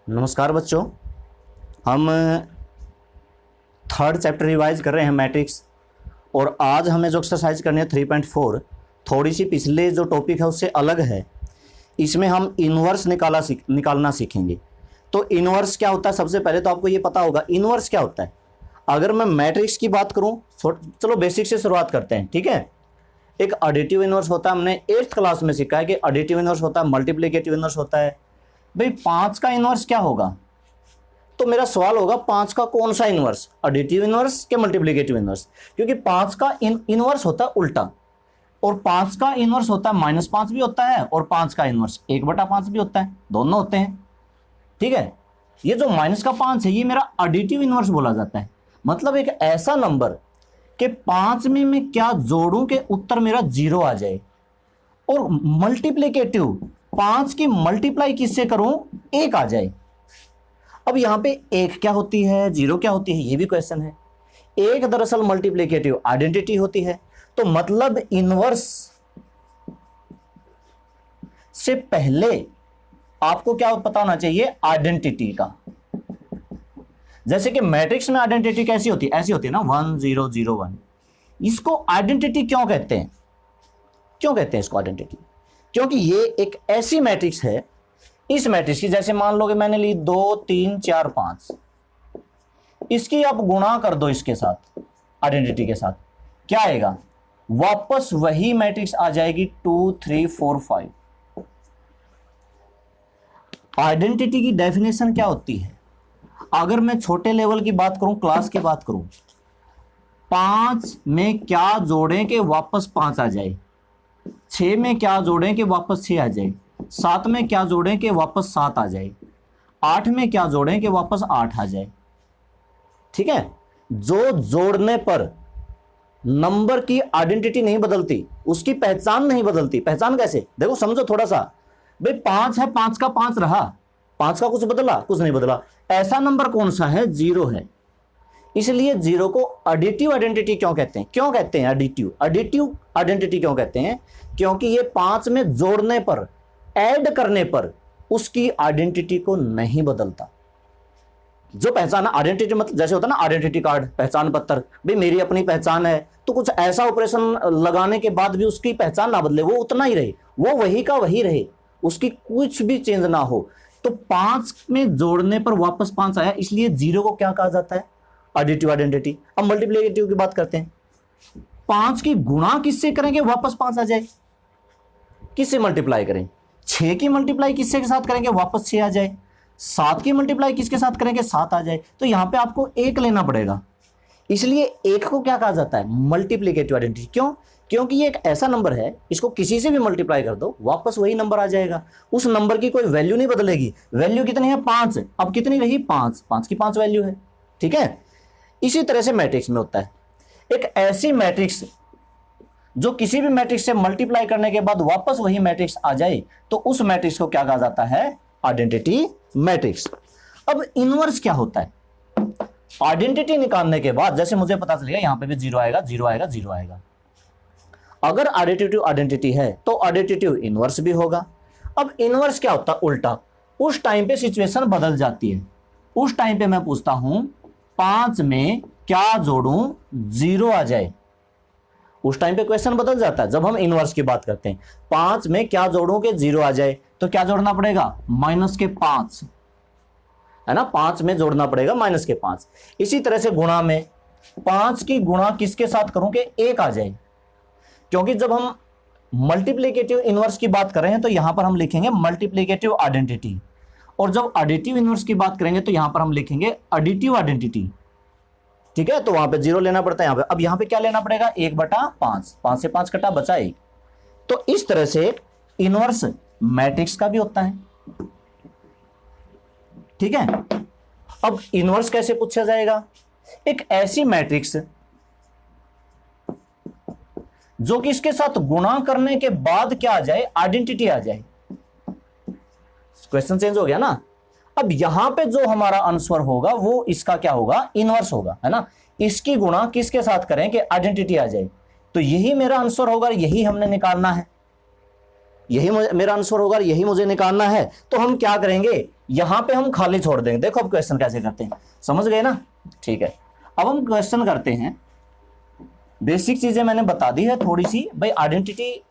नमस्कार बच्चों। हम थर्ड चैप्टर रिवाइज कर रहे हैं मैट्रिक्स, और आज हमें जो एक्सरसाइज करनी है 3.4 थोड़ी सी पिछले जो टॉपिक है उससे अलग है। इसमें हम इन्वर्स निकालना सीखेंगे। तो इन्वर्स क्या होता है, सबसे पहले तो आपको ये पता होगा इन्वर्स क्या होता है। अगर मैं मैट्रिक्स की बात करूं, चलो बेसिक से शुरुआत करते हैं, ठीक है। एक एडिटिव इन्वर्स होता है, हमने 8th क्लास में सीखा है कि एडिटिव इन्वर्स होता है, मल्टीप्लिकेटिव इन्वर्स होता है। भाई 5 का इन्वर्स क्या होगा, तो मेरा सवाल होगा 5 का कौन सा इन्वर्स, एडिटिव इन्वर्स के मल्टीप्लिकेटिव इन्वर्स। क्योंकि 5 का इन्वर्स होता है उल्टा, और 5 का इन्वर्स होता है -5 भी होता है, और 5 का इन्वर्स 1/5 भी होता है, दोनों होते हैं, ठीक है। ये जो -5 है ये मेरा एडिटिव इन्वर्स बोला जाता है। मतलब एक ऐसा नंबर कि 5 में मैं क्या जोड़ूं कि उत्तर मेरा 0 आ जाए। और मल्टीप्लिकेटिव 5 की मल्टीप्लाई किससे करूं, 1 आ जाए। अब यहां पे 1 क्या होती है, 0 क्या होती है, ये भी क्वेश्चन है। 1 दरअसल मल्टीप्लिकेटिव आइडेंटिटी होती है। तो मतलब इन्वर्स से पहले आपको क्या पता होना चाहिए, आइडेंटिटी का। जैसे कि मैट्रिक्स में आइडेंटिटी कैसी होती है, ऐसी होती है ना 1 0 0 1। इसको आइडेंटिटी क्यों कहते हैं, क्यों कहते हैं इसको आइडेंटिटी, क्योंकि ये एक ऐसी मैट्रिक्स है, इस मैट्रिक्स की जैसे मान लो कि मैंने ली 2 3 4 5, इसकी आप गुणा कर दो इसके साथ, आइडेंटिटी के साथ, क्या आएगा, वापस वही मैट्रिक्स आ जाएगी 2 3 4 5। आइडेंटिटी की डेफिनेशन क्या होती है, अगर मैं छोटे लेवल की बात करूं, क्लास की बात करूं, 5 में क्या जोड़ें कि वापस 5 आ जाए, 6 में क्या जोड़ें कि वापस 6 आ जाए, 7 में क्या जोड़ें कि वापस 7 आ जाए, 8 में क्या जोड़ें कि वापस 8 आ जाए, ठीक है। जो जोड़ने पर नंबर की आइडेंटिटी नहीं बदलती, उसकी पहचान नहीं बदलती। पहचान कैसे, देखो समझो थोड़ा सा। भाई 5 है, 5 का 5 रहा, 5 का कुछ बदला, कुछ नहीं बदला। ऐसा नंबर कौन सा है, 0 है। इसलिए 0 को एडिटिव आइडेंटिटी क्यों कहते हैं, क्यों कहते हैं एडिटिव आइडेंटिटी क्यों कहते हैं, क्योंकि ये 5 में जोड़ने पर, ऐड करने पर उसकी आइडेंटिटी को नहीं बदलता। जो पहचान, आइडेंटिटी मतलब जैसे होता है ना आइडेंटिटी कार्ड, पहचान पत्र, भाई मेरी अपनी पहचान है, तो कुछ ऐसा ऑपरेशन लगाने के बाद भी उसकी पहचान ना बदले, वो उतना ही रहे, वो वही का वही रहे, उसकी कुछ भी चेंज ना हो। तो 5 में जोड़ने पर वापस 5 आया, इसलिए 0 को क्या कहा जाता है, एडिटिव आइडेंटिटी। अब मल्टीप्लिकेटिव की बात करते हैं, 5 की गुणा किससे करेंगे वापस 5 आ जाए, किससे मल्टीप्लाई करें, 6 की मल्टीप्लाई किससे के साथ करेंगे वापस 6 आ जाए, 7 की मल्टीप्लाई किसके साथ करेंगे 7 आ जाए। तो यहां पे आपको 1 लेना पड़ेगा, इसलिए 1 को क्या कहा जाता है, मल्टीप्लिकेटिव आइडेंटिटी। क्यों, क्योंकि ये एक ऐसा नंबर है, इसको किसी से भी मल्टीप्लाई कर दो वापस वही नंबर आ जाएगा, उस नंबर की कोई वैल्यू नहीं बदलेगी। वैल्यू कितनी है, 5, अब कितनी रही 5, 5 की 5 वैल्यू है, ठीक है। इसी तरह से मैट्रिक्स में होता है, एक ऐसी मैट्रिक्स जो किसी भी मैट्रिक्स से मल्टीप्लाई करने के बाद वापस वही मैट्रिक्स आ जाए, तो उस मैट्रिक्स को क्या कहा जाता है, आइडेंटिटी मैट्रिक्स। अब इनवर्स क्या होता है, आइडेंटिटी निकालने के बाद जैसे मुझे पता चलेगा यहां पे भी 0 आएगा 0 आएगा 0 आएगा। अगर एडिटिव आइडेंटिटी है तो एडिटिव इनवर्स भी होगा। अब इनवर्स क्या होता है, उल्टा। उस टाइम पे सिचुएशन बदल जाती है, उस टाइम पे मैं पूछता हूं 5 में क्या जोड़ूं 0 आ जाए, उस टाइम पे क्वेश्चन बदल जाता है। जब हम इनवर्स की बात करते हैं 5 में क्या जोड़ूं कि 0 आ जाए, तो क्या जोड़ना पड़ेगा, -5, है ना, 5 में जोड़ना पड़ेगा -5। इसी तरह से गुणा में 5 की गुणा किसके साथ करूं कि 1 आ जाए, क्योंकि जब हम मल्टीप्लिकेटिव इनवर्स की बात कर रहे हैं तो यहां पर हम लिखेंगे मल्टीप्लिकेटिव आइडेंटिटी, और जब एडिटिव इनवर्स की बात करेंगे तो यहां पर हम लिखेंगे एडिटिव आइडेंटिटी, ठीक है। तो वहां पे 0 लेना पड़ता है यहां पे। अब यहां पे क्या लेना पड़ेगा, 1/5, 5 से 5 कटा बचा 1। तो इस तरह से इनवर्स मैट्रिक्स का भी होता है, ठीक है। अब इनवर्स कैसे पूछा जाएगा, एक ऐसी मैट्रिक्स जो कि इसके साथ गुणा करने के बाद क्या आ जाए, आइडेंटिटी आ जाए। क्वेश्चन चेंज हो गया ना। अब यहां पे जो हमारा आंसर होगा वो इसका क्या होगा, इनवर्स होगा, है ना। इसकी गुणा किसके साथ करें कि आइडेंटिटी आ जाए, तो यही मेरा आंसर होगा, यही हमने निकालना है, यही मेरा आंसर होगा, यही मुझे निकालना है, तो हम क्या करेंगे, यहां पे हम खाली छोड़ देंगे। देखो अब क्वेश्चन कैसे करते हैं, समझ गए ना? ठीक है, अब हम क्वेश्चन करते हैं। बेसिक चीजें मैंने बता दी है थोड़ी सी भाई। आइडेंटिटी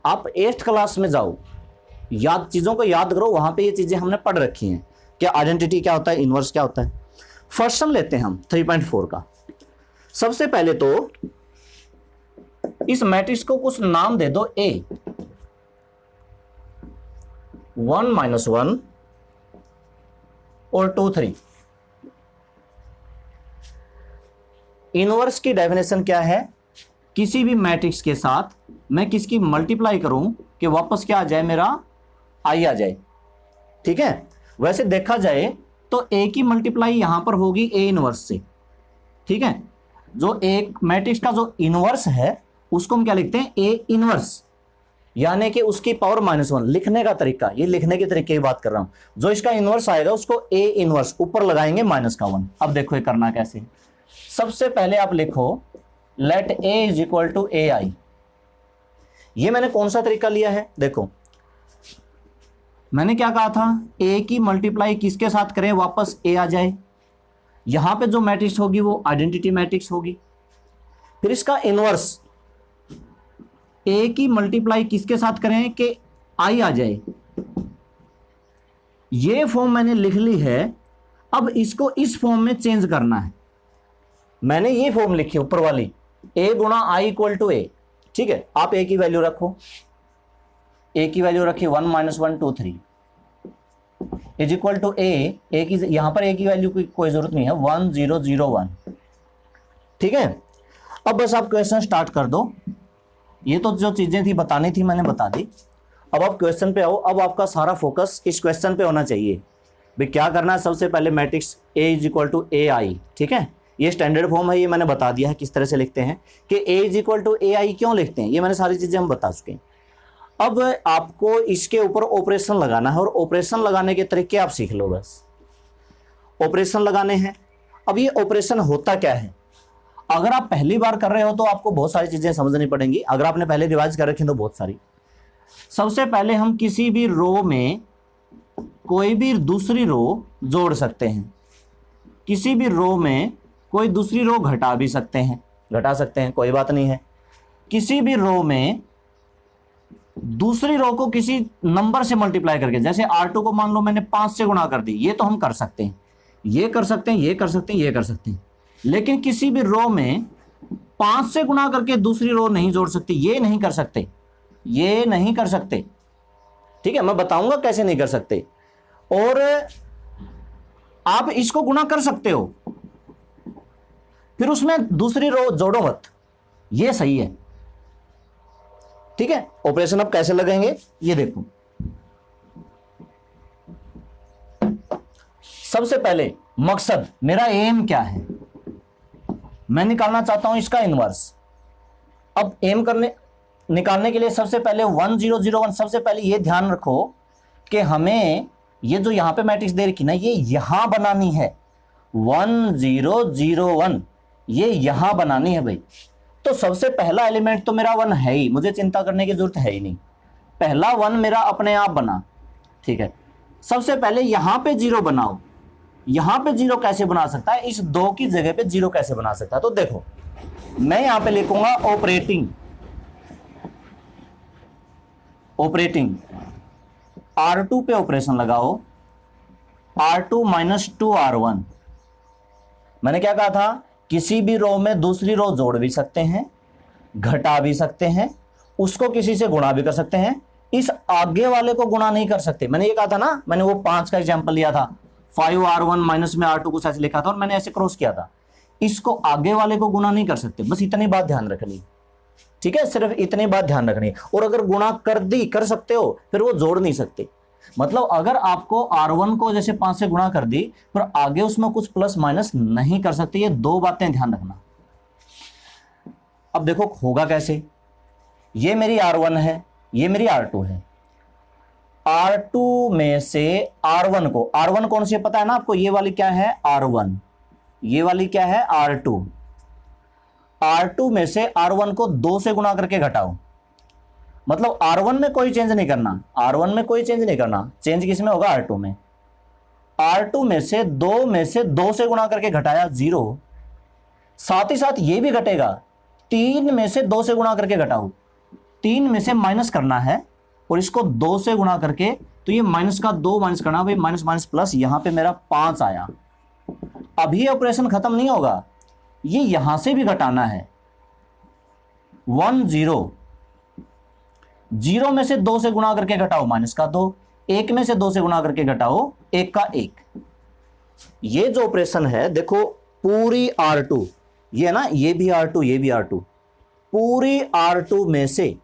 आप 8th क्लास में जाओ, याद चीजों को याद करो, वहां पे ये चीजें हमने पढ़ रखी हैं कि आइडेंटिटी क्या होता है, इनवर्स क्या होता है। फर्स्ट सम लेते हैं हम 3.4 का। सबसे पहले तो इस मैट्रिक्स को कुछ नाम दे दो, ए 1 - 1 और 2 3। इनवर्स की डेफिनेशन क्या है, किसी भी मैट्रिक्स के साथ मैं किसकी मल्टीप्लाई करूं कि वापस क्या आ जाए, मेरा आई आ जाए। ठीक है, वैसे देखा जाए तो ए की मल्टीप्लाई यहां पर होगी ए इनवर्स से। ठीक है, जो एक मैट्रिक्स का जो इनवर्स है उसको हम क्या लिखते हैं, ए इनवर्स, यानी कि उसकी पावर -1। लिखने का तरीका, ये लिखने के तरीके की बात कर रहा हूं। जो इसका इनवर्स आएगा उसको ए इनवर्स, ऊपर लगाएंगे -1। अब देखो ये करना कैसे। सबसे पहले आप लिखो let A is equal to A I. ये मैंने कौन सा तरीका लिया है, देखो मैंने क्या कहा था, ए की मल्टीप्लाई किसके साथ करें वापस ए आ जाए। यहां पे जो मैट्रिक्स होगी वो आइडेंटिटी मैट्रिक्स होगी। फिर इसका इनवर्स ए की मल्टीप्लाई किसके साथ करें कि आई आ जाए। ये फॉर्म मैंने लिख ली है, अब इसको इस फॉर्म में चेंज करना है। मैंने ये फॉर्म लिखी ऊपर वाली, ए गुणा आई इक्वल टू ए। ठीक है, आप ए की वैल्यू रखो, ए की वैल्यू रखिए 1 - 1 2 3 इज इक्वल टू ए की, यहां पर ए की वैल्यू की कोई जरूरत नहीं है, 1 0 0 1। ठीक है, अब बस आप क्वेश्चन स्टार्ट कर दो। ये तो जो चीजें थी बतानी थी मैंने बता दी। अब आप क्वेश्चन पे आओ। अब आपका सारा फोकस इस क्वेश्चन पे होना चाहिए भाई। क्या करना है, सबसे पहले matrix A is equal to A I. ठीक है, ये स्टैंडर्ड फॉर्म है, ये मैंने बता दिया है किस तरह से लिखते हैं कि ए इज इक्वल टू ए आई क्यों लिखते हैं, ये मैंने सारी चीजें हम बता चुके हैं। अब आपको इसके ऊपर ऑपरेशन लगाना है, और ऑपरेशन लगाने के तरीके आप सीख लो। बस ऑपरेशन लगाने हैं। अब ये ऑपरेशन होता क्या है, अगर आप पहली बार कर रहे हो तो आपको बहुत सारी चीजें समझनी पड़ेंगी, अगर आपने पहले रिवाइज कर रखी तो बहुत सारी। सबसे पहले हम किसी भी रो में कोई भी दूसरी रो जोड़ सकते हैं, किसी भी रो में कोई दूसरी रो घटा भी सकते हैं, घटा सकते हैं, कोई बात नहीं है। किसी भी रो में दूसरी रो को किसी नंबर से मल्टीप्लाई करके, जैसे R2 को मान लो मैंने 5 से गुणा कर दी, ये तो हम कर सकते हैं, ये कर सकते हैं, ये कर सकते हैं, ये कर सकते हैं। लेकिन किसी भी रो में 5 से गुणा करके दूसरी रो नहीं जोड़ सकते, ये नहीं कर सकते, ये नहीं कर सकते। ठीक है, मैं बताऊंगा कैसे नहीं कर सकते। और आप इसको गुणा कर सकते हो, फिर उसमें दूसरी रो जोड़ो मत, ये सही है। ठीक है, ऑपरेशन अब कैसे लगेंगे ये देखो। सबसे पहले मकसद, मेरा एम क्या है, मैं निकालना चाहता हूं इसका इनवर्स। अब एम निकालने के लिए सबसे पहले 1 0 0 1, सबसे पहले ये ध्यान रखो कि हमें ये जो यहां पे मैट्रिक्स दे रखी ना, ये यहां बनानी है, 1 0 0 1, ये यहां बनानी है भाई। तो सबसे पहला एलिमेंट तो मेरा 1 है ही, मुझे चिंता करने की जरूरत है ही नहीं, पहला 1 मेरा अपने आप बना। ठीक है, सबसे पहले यहां पे 0 बनाओ। यहां पे 0 कैसे बना सकता है, इस 2 की जगह पे 0 कैसे बना सकता है, तो देखो मैं यहां पे लिखूंगा ऑपरेटिंग, ऑपरेटिंग R2 पे ऑपरेशन लगाओ, R2 - 2 R1। मैंने क्या कहा था, किसी भी रो में दूसरी रो जोड़ भी सकते हैं, घटा भी सकते हैं, उसको किसी से गुणा भी कर सकते हैं, इस आगे वाले को गुणा नहीं कर सकते। मैंने ये कहा था ना, मैंने वो 5 का एग्जांपल लिया था, 5 R1 माइनस में R2 को ऐसे लिखा था और मैंने ऐसे क्रॉस किया था। इसको आगे वाले को गुणा नहीं कर सकते, बस इतनी बात ध्यान रखनी। ठीक है, सिर्फ इतनी बात ध्यान रखनी। और अगर गुणा कर सकते हो, फिर वो जोड़ नहीं सकते। मतलब अगर आपको R1 को जैसे 5 से गुणा कर दी, फिर आगे उसमें कुछ प्लस माइनस नहीं कर सकते। ये 2 बातें ध्यान रखना। अब देखो होगा कैसे, ये मेरी R1 है, ये मेरी R2 है। R2 में से R1 को, R1 कौन सी पता है ना आपको, ये वाली क्या है R1, ये वाली क्या है R2 में से R1 को 2 से गुणा करके घटाओ। मतलब R1 में कोई चेंज नहीं करना, R1 में कोई चेंज नहीं करना, चेंज किस में होगा, R2 में। R2 में से 2 से गुणा करके घटाया 0, साथ ही साथ ये भी घटेगा, 3 में से 2 से गुणा करके घटाओ, 3 में से माइनस करना है और इसको 2 से गुणा करके, तो ये माइनस का 2 माइनस करना भाई, माइनस माइनस प्लस, यहां पे मेरा 5 आया। अभी ऑपरेशन खत्म नहीं होगा, ये यहां से भी घटाना है, 1 0, 0 में से 2 से गुणा करके घटाओ माइनस का 2, 1 में से 2 से गुणा करके घटाओ 1 का 1। ये जो ऑपरेशन है देखो, पूरी R2, ये ना, ये भी R2 ये भी R2, पूरी R2 में से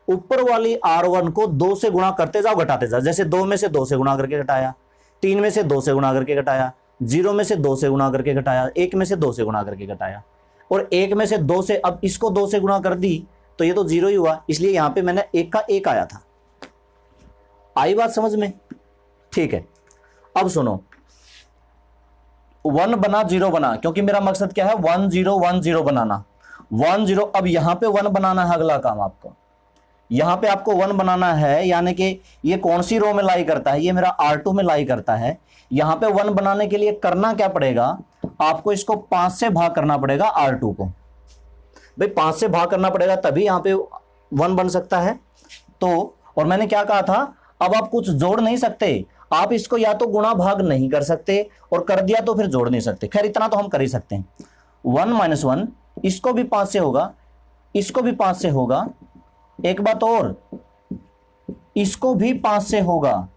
ऊपर वाली R1 को 2 से गुणा करते जाओ, घटाते जाओ। जैसे 2 में से 2 से गुणा करके घटाया, 3 में से 2 से गुणा करके घटाया, 0 में से 2 से गुणा करके घटाया, 1 में से 2 से गुणा करके घटाया, और 1 में से 2 से, अब इसको 2 से गुणा कर दी तो ये तो 0 ही हुआ, इसलिए यहां पे मैंने 1 का 1 आया था। आई बात समझ में? ठीक है, अब सुनो, 1 बना 0 बना, क्योंकि मेरा मकसद क्या है, 1 0 1 0 बनाना, 1 0। अब यहां पे 1 बनाना है, अगला काम आपको यहां पे आपको 1 बनाना है, यानी कि ये कौन सी रो में लाई करता है, ये मेरा R2 में लाई करता है। यहां पे 1 बनाने के लिए करना क्या पड़ेगा, आपको इसको 5 से भाग करना पड़ेगा R2 को, भाई 5 से भाग करना पड़ेगा, तभी यहां पे 1 बन सकता है। तो और मैंने क्या कहा था, अब आप कुछ जोड़ नहीं सकते, आप इसको या तो गुणा भाग नहीं कर सकते, और कर दिया तो फिर जोड़ नहीं सकते। खैर इतना तो हम कर ही सकते हैं, 1 - 1, इसको भी 5 से होगा, इसको भी 5 से होगा, एक बात और, इसको भी 5 से होगा,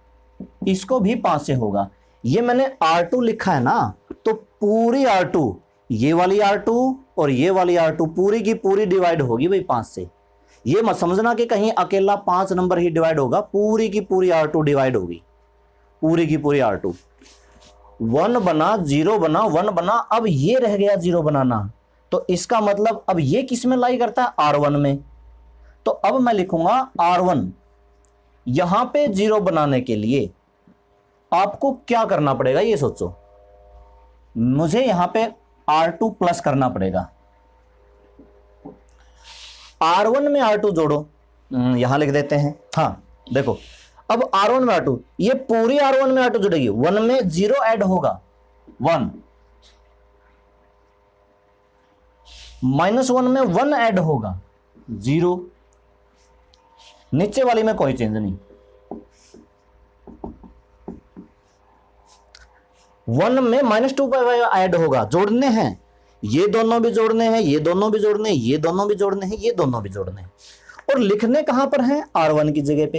इसको भी 5 से होगा। ये मैंने R2 लिखा है ना, तो पूरी R2, ये वाली R2 और ये वाली R2 पूरी की पूरी डिवाइड होगी भाई 5 से। ये मत समझना कि कहीं अकेला 5 नंबर ही डिवाइड होगा, पूरी की पूरी R2 डिवाइड होगी, पूरी की पूरी R2। 1 बना 0 बना 1 बना, अब ये रह गया 0 बनाना, तो इसका मतलब अब ये किस में लाई करता है, R1 में। तो अब मैं लिखूंगा R1। यहां पे 0 बनाने के लिए आपको क्या करना पड़ेगा, ये सोचो, मुझे यहां पे R2 प्लस करना पड़ेगा। R1 में R2 जोड़ो, यहां लिख देते हैं, हाँ देखो, अब R1 में R2, ये पूरी R1 में R2 जुड़ेगी, 1 में 0 ऐड होगा, 1 -1 में 1 ऐड होगा, 0, नीचे वाली में कोई चेंज नहीं। 1 में -2 ऐड होगा, जोड़ने हैं, ये दोनों भी जोड़ने हैं, ये दोनों भी जोड़ने हैं, ये दोनों भी जोड़ने हैं, ये दोनों भी जोड़ने हैं, और लिखने कहां पर हैं, R1 की जगह पे।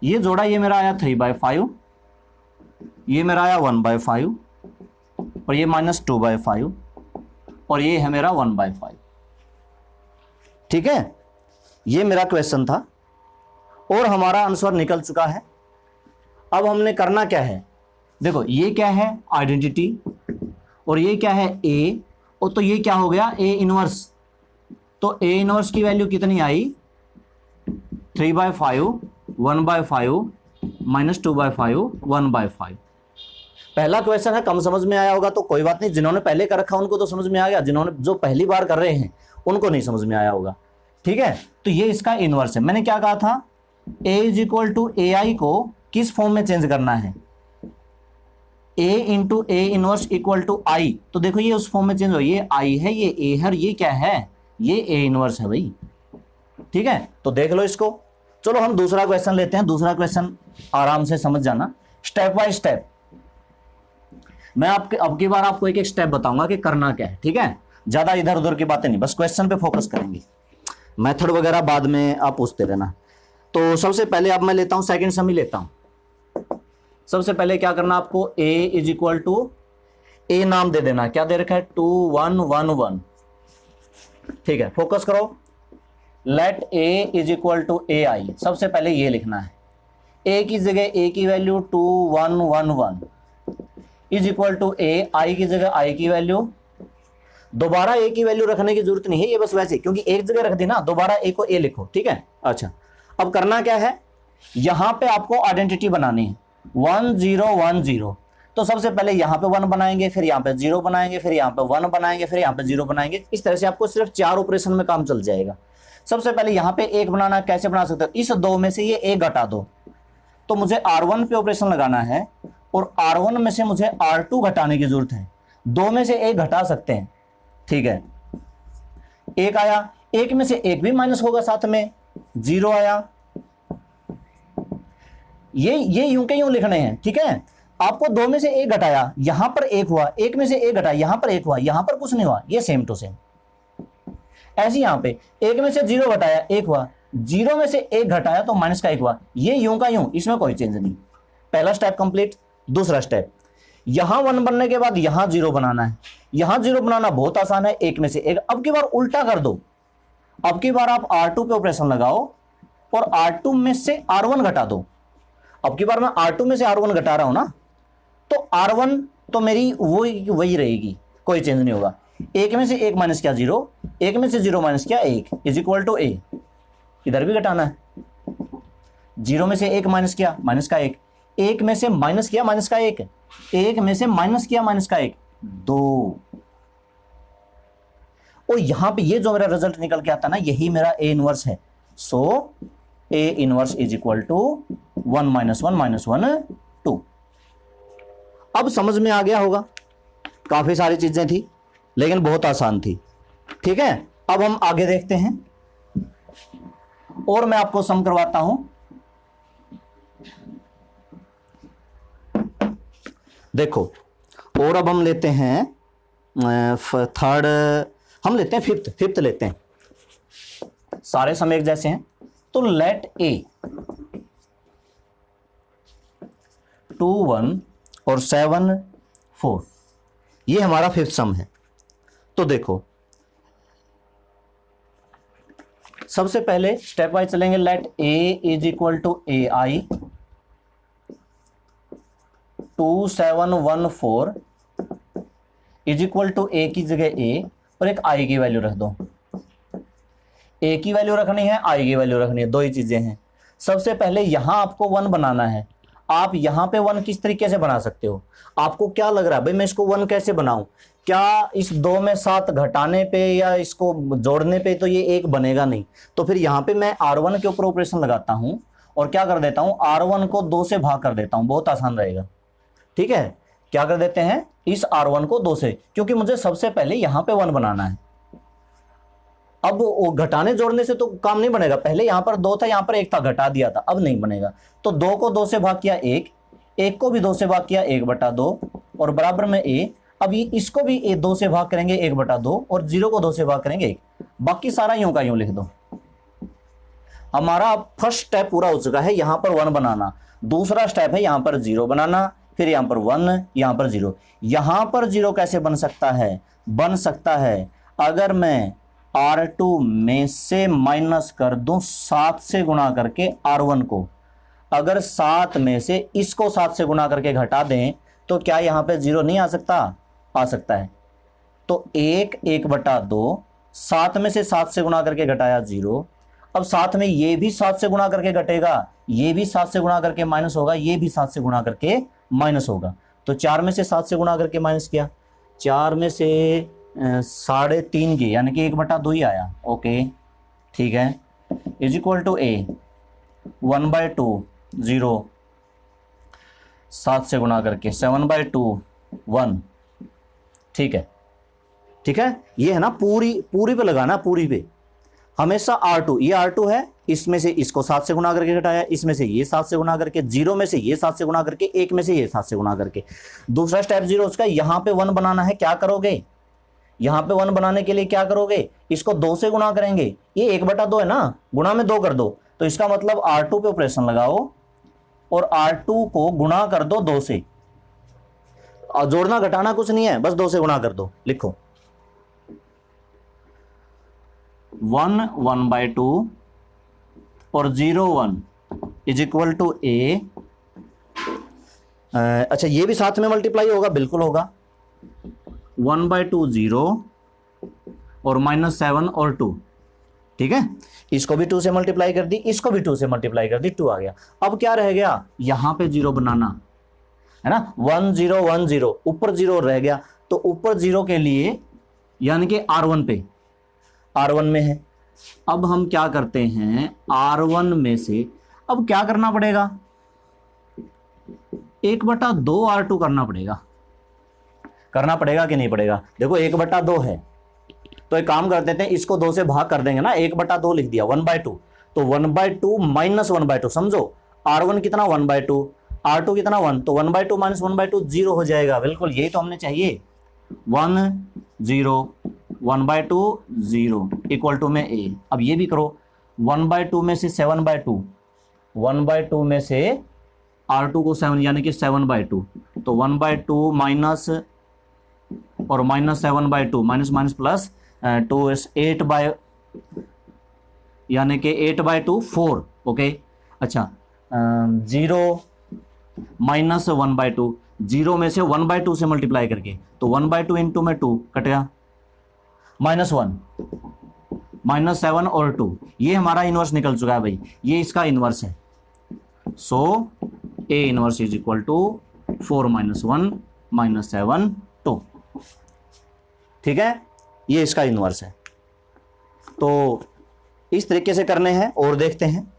ये जोड़ा, ये मेरा आया 3/5, ये मेरा आया 1/5, और ये -2/5, और ये है मेरा 1/5। ठीक है, ये मेरा क्वेश्चन था और हमारा आंसर निकल चुका है। अब हमने करना क्या है, देखो ये क्या है, आइडेंटिटी, और ये क्या है, ए, और तो ये क्या हो गया, ए इनवर्स। तो ए इनवर्स की वैल्यू कितनी आई, 3/5, 1/5, -2/5, 1/5। पहला क्वेश्चन है, कम समझ में आया होगा तो कोई बात नहीं, जिन्होंने पहले कर रखा उनको तो समझ में आ गया, जिन्होंने जो पहली बार कर रहे हैं उनको नहीं समझ में आया होगा। ठीक है, तो ये इसका इनवर्स है। मैंने क्या कहा था, a = AI को किस फॉर्म में चेंज करना है, a × A इनवर्स = I। तो देखो ये उस फॉर्म में चेंज हो, ये I है, ये A है, और ये क्या है, ये A इनवर्स है भाई। ठीक है, तो देख लो इसको। चलो हम दूसरा क्वेश्चन लेते हैं, दूसरा क्वेश्चन आराम से समझ जाना, स्टेप बाय स्टेप। मैं अब की बार आपको एक एक स्टेप बताऊंगा कि करना क्या है। ठीक है, ज्यादा इधर उधर की बातें नहीं, बस क्वेश्चन पे फोकस करेंगे, मेथड वगैरह बाद में आप पूछते रहना। तो सबसे पहले अब मैं लेता हूं, सेकंड सम ही लेता हूं। सबसे पहले क्या करना आपको, a = A नाम दे देना, क्या दे रखा है, 2 1 1 1। ठीक है, फोकस करो, लेट a = AI, सबसे पहले ये लिखना है, a की जगह a की वैल्यू 2 1 1 1 = A, I की जगह I की वैल्यू, दोबारा A की वैल्यू रखने की जरूरत नहीं है, ये बस वैसे, क्योंकि एक जगह रख दी ना, दोबारा A को A लिखो। ठीक है, अच्छा अब करना क्या है, यहां पे आपको आइडेंटिटी बनानी है, 1 0 1 0। तो सबसे पहले यहाँ पे 1 बनाएंगे, फिर यहाँ पे 0 बनाएंगे, फिर यहाँ पे 1 बनाएंगे, फिर यहाँ पे 0 बनाएंगे। इस तरह से आपको सिर्फ 4 ऑपरेशन में काम चल जाएगा। सबसे पहले यहाँ पे 1 बनाना, कैसे बना सकते हो, इस 2 में से ये 1 घटा दो, तो मुझे R1 पे ऑपरेशन लगाना है और R1 में से मुझे R2 घटाने की जरूरत है। 2 में से 1 घटा सकते हैं, ठीक है। 1 आया, 1 में से 1 भी माइनस होगा, साथ में 0 आया। ये यूं के यूं लिखने हैं, ठीक है। आपको 2 में से 1 घटाया, यहां पर 1 हुआ, 1 में से 1 घटाया, यहां पर 1 हुआ, यहां पर कुछ नहीं हुआ, ये सेम टू सेम। ऐसे यहां पे 1 में से 0 घटाया, 1 हुआ, 0 में से 1 घटाया तो माइनस का 1 हुआ, ये यूं का यूं, इसमें कोई चेंज नहीं। पहला स्टेप कंप्लीट। दूसरा स्टेप, यहां 1 बनने के बाद यहां 0 बनाना है। यहां 0 बनाना बहुत आसान है, 1 में से 1। अब की बार उल्टा कर दो, अब की बार आप R2 पे ऑपरेशन लगाओ और R2 में से R1 घटा दो। अब की बार मैं R2 में से R1 घटा रहा हूं ना, तो R1 तो मेरी वही रहेगी, कोई चेंज नहीं होगा। 1 में से 1 माइनस किया 0, 1 में से 0 माइनस किया 1 इज इक्वल टू A। इधर भी घटाना है, 0 में से 1 माइनस किया, माइनस का 1, 1 में से माइनस किया, माइनस का 1, 1 में से माइनस किया, माइनस का 1, 2। और यहां पे ये जो मेरा रिजल्ट निकल के आता है ना, यही मेरा A इनवर्स है। So A inverse is equal to 1 minus 1 minus 1 2। अब समझ में आ गया होगा, काफी सारी चीजें थी लेकिन बहुत आसान थी, ठीक है। अब हम आगे देखते हैं और मैं आपको सम करवाता हूं। देखो, और अब हम लेते हैं थर्ड, हम लेते हैं फिफ्थ लेते हैं। सारे सम एक जैसे हैं, तो लेट A 2 1 और 7 4, ये हमारा फिफ्थ सम है। तो देखो, सबसे पहले स्टेप वाइज चलेंगे। Let A is equal to AI 2 7 1 4 is equal to A की जगह A और एक I की वैल्यू रख दो। A की वैल्यू रखनी है, I की वैल्यू रखनी है, दो ही चीजें हैं। सबसे पहले यहां आपको 1 बनाना है। आप यहां पे 1 किस तरीके से बना सकते हो? आपको क्या लग रहा है भाई, मैं इसको 1 कैसे बनाऊं? क्या इस 2 में 7 घटाने पे या इसको जोड़ने पे तो ये 1 बनेगा नहीं। तो फिर यहां पे मैं R1 के ऊपर ऑपरेशन लगाता हूं और क्या कर देता हूं, R1 को 2 से भाग कर देता हूं, बहुत आसान रहेगा, ठीक है। क्या कर देते हैं, इस R1 को 2 से, क्योंकि मुझे सबसे पहले यहां पे 1 बनाना है। अब घटाने जोड़ने से तो काम नहीं बनेगा, पहले यहां पर 2 था, यहां पर 1 था, घटा दिया था, अब नहीं बनेगा। तो 2 को 2 से भाग किया 1, 1 को भी 2 से भाग किया 1/2 और बराबर में A। अब इसको भी 2 से भाग करेंगे 1/2 और 0 को 2 से भाग करेंगे 1। बाकी सारा यूं का यूं लिख दो। हमारा फर्स्ट स्टेप पूरा हो चुका है, यहां पर 1 बनाना। दूसरा स्टेप है यहां पर 0 बनाना, फिर यहां पर 1, यहां पर 0। यहां पर 0 कैसे बन सकता है? बन सकता है अगर मैं R2 में से माइनस कर दूं 7 से गुणा करके R1 को। अगर 7 में से इसको 7 से गुणा करके घटा दें तो क्या यहां पे 0 नहीं आ सकता? आ सकता है। तो 1/2, 7 में से 7 से गुणा करके घटाया 0। अब साथ में ये भी 7 से गुणा करके घटेगा, ये भी 7 से गुणा करके माइनस होगा, ये भी 7 से गुणा करके माइनस होगा। तो 4 में से 7 से गुणा करके माइनस किया, 4 में से 3.5 की, यानी कि 1/2 ही आया। ओके, ठीक है, इज इक्वल टू A 1/2 0, 7 से गुणा करके 7/2 1, ठीक है, ठीक है। ये है ना, पूरी पे लगाना, पूरी पे हमेशा R2, ये R2 है, इसमें से इसको 7 से गुणा करके घटाया, इसमें से ये 7 से गुणा करके, 0 में से ये 7 से गुणा करके, 1 में से ये 7 से गुणा करके। दूसरा स्टेप 0 उसका, यहां पे 1 बनाना है। क्या करोगे, यहां पे 1 बनाने के लिए क्या करोगे, इसको 2 से गुणा करेंगे, ये 1/2 है ना, गुणा में 2 कर दो, तो इसका मतलब R2 पे ऑपरेशन लगाओ और R2 को गुणा कर दो 2 से। और जोड़ना घटाना कुछ नहीं है, बस 2 से गुणा कर दो। लिखो 1 1/2 और 0 1 इज इक्वल टू A। अच्छा, ये भी साथ में मल्टीप्लाई होगा, बिल्कुल होगा। 1/2 0 और -7 और 2, ठीक है। इसको भी 2 से मल्टीप्लाई कर दी, इसको भी 2 से मल्टीप्लाई कर दी, 2 आ गया। अब क्या रह गया, यहां पे 0 बनाना, है ना, 1 0 1 0, ऊपर 0 रह गया, तो ऊपर 0 के लिए यानी कि R1 पे, R1 में है। अब हम क्या करते हैं, R1 में से अब क्या करना पड़ेगा, 1/2 R2 करना पड़ेगा कि नहीं पड़ेगा। देखो 1/2 है, तो एक काम कर देते हैं, इसको 2 से भाग कर देंगे ना, 1/2 लिख दिया, 1/2, तो 1/2 माइनस 1/2, समझो R1 कितना 1/2, R2 कितना 1, तो 1/2 माइनस 1/2 0 हो जाएगा। बिल्कुल यही तो हमने चाहिए, 1 0 1/2 0 इक्वल टू में A। अब ये भी करो, 1/2 में से 7/2, 1/2 में से R2 को 7 यानी कि 7/2, तो 1/2 माइनस और माइनस 7/2, माइनस माइनस प्लस 2 8 यानी कि 8/2 4, ओके। अच्छा 0 माइनस 1/2, 0 में से 1/2 से मल्टीप्लाई करके, तो 1/2 इंटू में 2 कट गया, -1 -7 और 2, ये हमारा इनवर्स निकल चुका है भाई, ये इसका इनवर्स है। So A inverse is equal to 4 -1 -7 2, ठीक है, ये इसका इनवर्स है। तो इस तरीके से करने हैं और देखते हैं।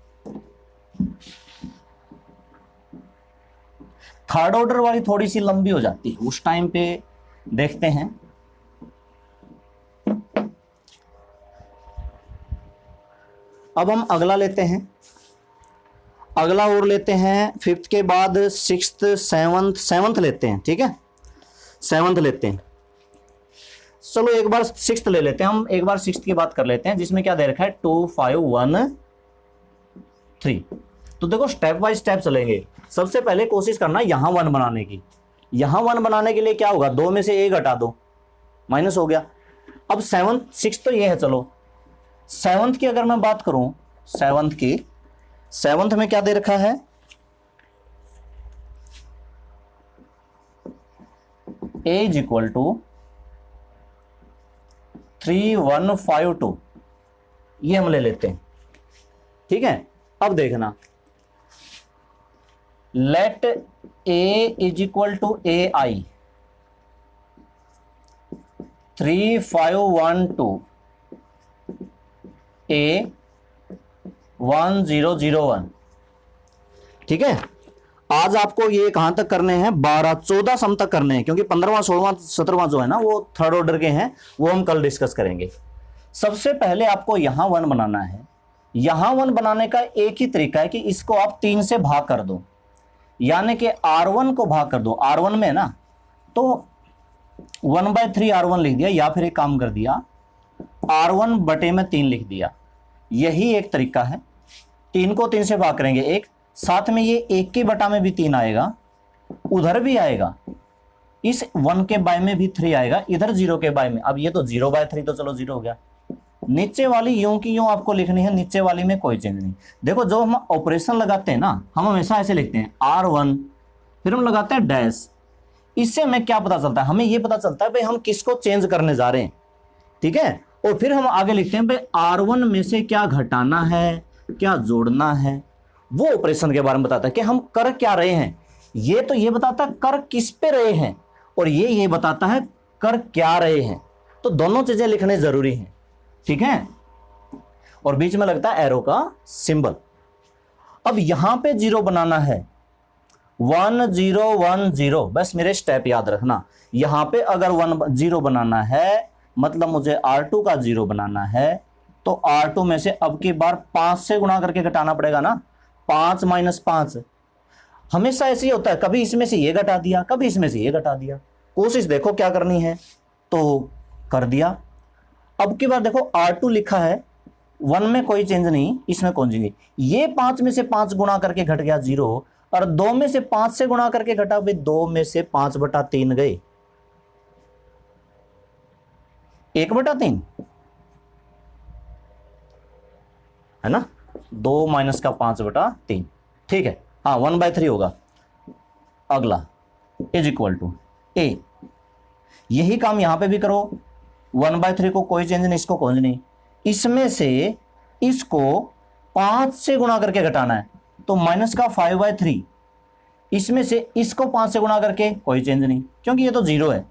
थर्ड ऑर्डर वाली थोड़ी सी लंबी हो जाती है, उस टाइम पे देखते हैं। अब हम अगला लेते हैं, अगला और लेते हैं, 5th के बाद 6th 7th लेते हैं, ठीक है, 7th लेते हैं। चलो एक बार 6th ले लेते हैं, हम एक बार 6th की बात कर लेते हैं, जिसमें क्या दे रखा है 2 5 1 3। तो देखो स्टेप बाय स्टेप चलेंगे। सबसे पहले कोशिश करना यहां 1 बनाने की। यहां 1 बनाने के लिए क्या होगा, 2 में से A घटा दो, माइनस हो गया। अब 7th 6th तो ये है, चलो 7th की अगर मैं बात करूं, 7th की, 7th में क्या दे रखा है, A इज इक्वल टू 3 1 5 2, ये हम ले लेते हैं, ठीक है। अब देखना, let A is equal to AI 3 5 1 2 A 1 0 0 1, ठीक है। आज आपको ये कहां तक करने हैं, 12 14 सम तक करने हैं, क्योंकि 15वां 16वां 17वां जो है ना वो थर्ड ऑर्डर के हैं, वो हम कल डिस्कस करेंगे। सबसे पहले आपको यहां 1 बनाना है। यहां 1 बनाने का एक ही तरीका है कि इसको आप 3 से भाग कर दो, यानी कि R1 को भाग कर दो, R1 में ना, तो 1/3 R1 लिख दिया, या फिर एक काम कर दिया R1 बटे में 3 लिख दिया। यही एक तरीका है। 3 को 3 से भाग करेंगे, एक साथ में ये 1 के बटा में भी 3 आएगा, उधर भी आएगा, इस 1 के बाय में भी 3 आएगा, इधर 0 के बाय में। अब ये तो 0/3, तो चलो 0 हो गया। नीचे वाली यूं की यूं आपको लिखनी है, नीचे वाली में कोई चेंज नहीं। देखो जो हम ऑपरेशन लगाते हैं ना, हम हमेशा ऐसे लिखते हैं R1, फिर हम लगाते हैं डैश। इससे हमें क्या पता चलता है, हमें ये पता चलता है भाई हम किसको चेंज करने जा रहे हैं, ठीक है। और फिर हम आगे लिखते हैं भाई R1 में से क्या घटाना है, क्या जोड़ना है, वो ऑपरेशन के बारे में बताता है कि हम कर क्या रहे हैं। ये तो ये बताता है कर किस पे रहे हैं, और ये बताता है कर क्या रहे हैं। तो दोनों चीजें लिखने जरूरी हैं, ठीक है। और बीच में लगता है एरो का सिंबल। अब यहां पे 0 बनाना है, 1 0 1 0, बस मेरे स्टेप याद रखना। यहां पे अगर 1 0 बनाना है, मतलब मुझे R2 का 0 बनाना है, तो R2 में से अब की बार 5 से गुणा करके घटाना पड़ेगा ना, 5 - 5। हमेशा ऐसे ही होता है, कभी इसमें से ये घटा दिया, कभी इसमें से ये घटा दिया। कोशिश देखो क्या करनी है, तो कर दिया। अब की बार देखो R2 लिखा है, 1 में कोई चेंज नहीं, इसमें कौन चेंज, ये 5 में से 5 गुणा करके घट गया 0, और 2 में से 5 से गुणा करके घटा, भाई 2 में से 5/3 गए, 1/3 है ना, 2 माइनस का 5/3, ठीक है। हाँ 1/3 होगा। अगला इज इक्वल टू A, यही काम यहां पे भी करो, 1/3 को कोई चेंज नहीं, इसको कोई नहीं, इसमें से इसको 5 से गुणा करके घटाना है, तो माइनस का 5/3, इसमें से इसको 5 से गुणा करके कोई चेंज नहीं, क्योंकि ये तो 0 है।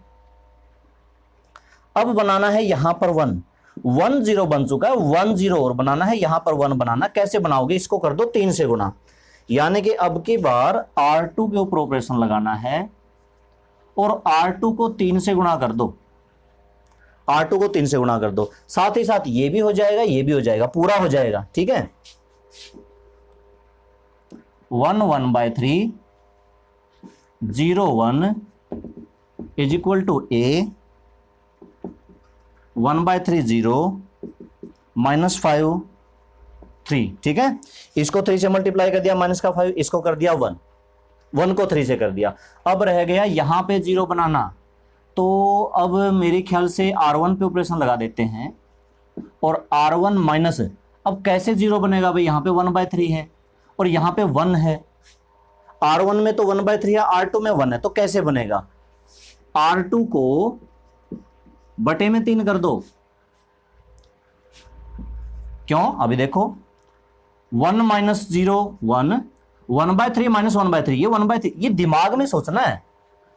अब बनाना है यहां पर 1, 1 0 बन चुका है, 1 0 और बनाना है, यहां पर 1 बनाना। कैसे बनाओगे? इसको कर दो 3 से गुणा, यानी कि अब की बार R2 के ऊपर ऑपरेशन लगाना है और R2 को 3 से गुणा कर दो, R2 को 3 से गुणा कर दो। साथ ही साथ ये भी हो जाएगा, ये भी हो जाएगा, पूरा हो जाएगा। ठीक है, 1 1/3 0 1 इज इक्वल टू A 1/3 0 -5 3। ठीक है, इसको 3 से मल्टीप्लाई कर दिया, माइनस का 5, इसको कर दिया 1, 1 को 3 से कर दिया। अब रह गया यहां पे 0 बनाना, तो अब मेरे ख्याल से R1 पे ऑपरेशन लगा देते हैं और R1 माइनस, अब कैसे 0 बनेगा भाई? यहाँ पे 1/3 है और यहाँ पे 1 है, R1 में तो 1/3 है, R2 में 1 है, तो कैसे बनेगा? R2 को बटे में 3 कर दो। क्यों? अभी देखो 1 - 0 1, 1/3 - 1/3, ये 1/3, ये दिमाग में सोचना है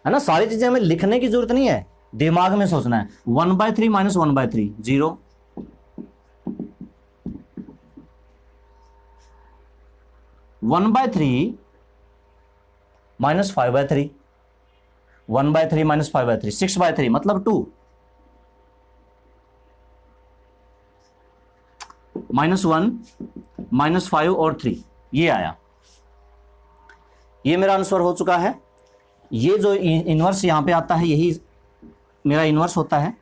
ना, सारी चीजें हमें लिखने की जरूरत नहीं है, दिमाग में सोचना है। 1/3 - 1/3 0, 1/3 - 5/3, 1/3 - 5/3 6/3 मतलब 2, -1 -5 और 3, ये आया। ये मेरा आंसर हो चुका है। ये जो इनवर्स यहां पे आता है, यही मेरा इनवर्स होता है।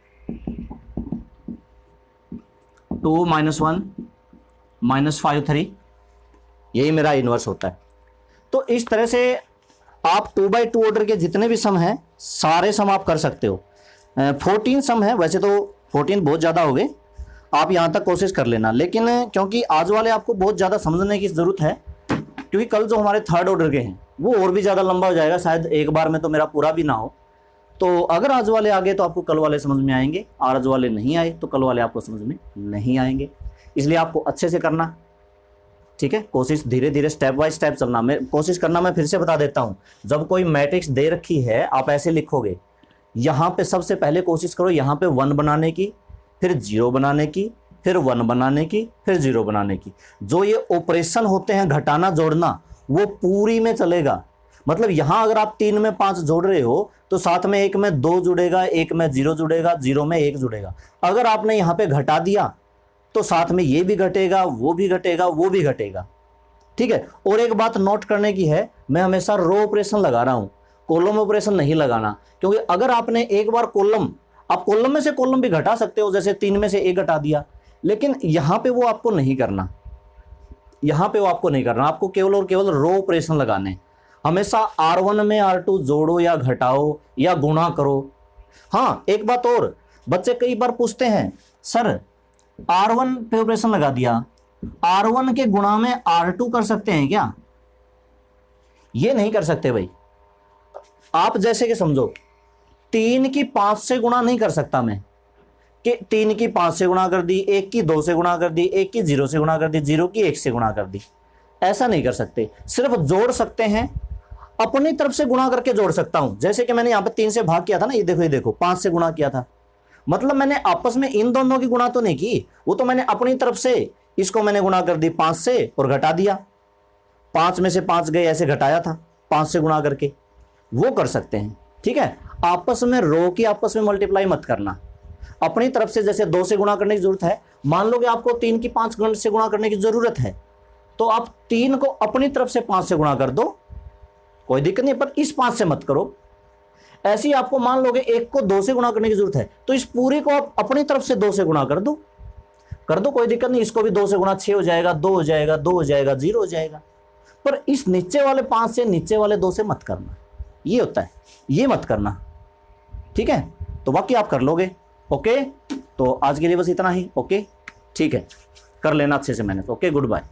2 - 1 -5 3, यही मेरा इनवर्स होता है। तो इस तरह से आप 2/2 ऑर्डर के जितने भी सम हैं, सारे सम आप कर सकते हो। 14 सम है, वैसे तो 14 बहुत ज़्यादा हो गए, आप यहाँ तक कोशिश कर लेना। लेकिन क्योंकि आज वाले आपको बहुत ज़्यादा समझने की ज़रूरत है, क्योंकि कल जो हमारे 3rd ऑर्डर के हैं वो और भी ज़्यादा लंबा हो जाएगा, शायद एक बार में तो मेरा पूरा भी ना हो। तो अगर आज वाले आ गए तो आपको कल वाले समझ में आएंगे, और आज वाले नहीं आए तो कल वाले आपको समझ में नहीं आएंगे। इसलिए आपको अच्छे से करना, ठीक है, कोशिश धीरे धीरे स्टेप बाय स्टेप चलना। मैं कोशिश करना, मैं फिर से बता देता हूँ, जब कोई मैट्रिक्स दे रखी है आप ऐसे लिखोगे, यहाँ पे सबसे पहले कोशिश करो यहाँ पे 1 बनाने की, फिर 0 बनाने की, फिर 1 बनाने की, फिर 0 बनाने की। जो ये ऑपरेशन होते हैं घटाना जोड़ना, वो पूरी में चलेगा। मतलब यहां अगर आप 3 में 5 जोड़ रहे हो तो साथ में 1 में 2 जुड़ेगा, 1 में 0 जुड़ेगा, 0 में 1 जुड़ेगा। अगर आपने यहां पे घटा दिया तो साथ में ये भी घटेगा, वो भी घटेगा, वो भी घटेगा। ठीक है, और एक बात नोट करने की है, मैं हमेशा रो ऑपरेशन लगा रहा हूं, कॉलम ऑपरेशन नहीं लगाना। क्योंकि अगर आपने एक बार कॉलम, आप कॉलम में से कॉलम भी घटा सकते हो, जैसे 3 में से 1 घटा दिया, लेकिन यहां पे वो आपको नहीं करना, यहां पे वो आपको नहीं करना। आपको केवल और केवल रो ऑपरेशन लगाने। हमेशा R1 में R2 जोड़ो या घटाओ या गुणा करो। हाँ, एक बात और, बच्चे कई बार पूछते हैं, सर R1 पे ऑपरेशन लगा दिया, R1 के गुणा में R2 कर सकते हैं क्या? ये नहीं कर सकते भाई। आप जैसे कि समझो 3 की 5 से गुणा नहीं कर सकता मैं, कि 3 की 5 से गुणा कर दी, 1 की 2 से गुणा कर दी, 1 की 0 से गुणा कर दी, 0 की 1 से गुणा कर दी। ऐसा नहीं कर सकते। सिर्फ जोड़ सकते हैं, अपनी तरफ से गुणा करके जोड़ सकता हूं। जैसे कि मैंने यहाँ पे 3 से भाग किया था ना, ये देखो, ये देखो 5 से गुणा किया था, मतलब मैंने आपस में इन दोनों की गुणा तो नहीं की, वो तो मैंने अपनी तरफ से इसको मैंने गुणा कर दी 5 से और घटा दिया। 5 में से 5 गए, ऐसे घटाया था 5 से गुणा करके, वो कर सकते हैं। ठीक है, आपस में रो की आपस में मल्टीप्लाई मत करना। अपनी तरफ से जैसे 2 से गुणा करने की जरूरत है, मान लो कि आपको 3 की 5 से गुणा करने की जरूरत है, तो आप 3 को अपनी तरफ से 5 से गुणा कर दो, कोई दिक्कत नहीं, पर इस 5 से मत करो। ऐसे ही आपको मान लो कि 1 को 2 से गुणा करने की जरूरत है, तो इस पूरी को आप अपनी तरफ से 2 से गुणा कर दो, कोई दिक्कत नहीं। इसको भी 2 से गुणा 6 हो जाएगा, 2 हो जाएगा, 2 हो जाएगा, 0 हो जाएगा। पर इस नीचे वाले 5 से, नीचे वाले 2 से मत करना, ये होता है, ये मत करना। ठीक है, तो बाकी आप कर लोगे। ओके, तो आज के लिए बस इतना ही। ओके, ठीक है, कर लेना अच्छे से मैनेज। Okay, good bye.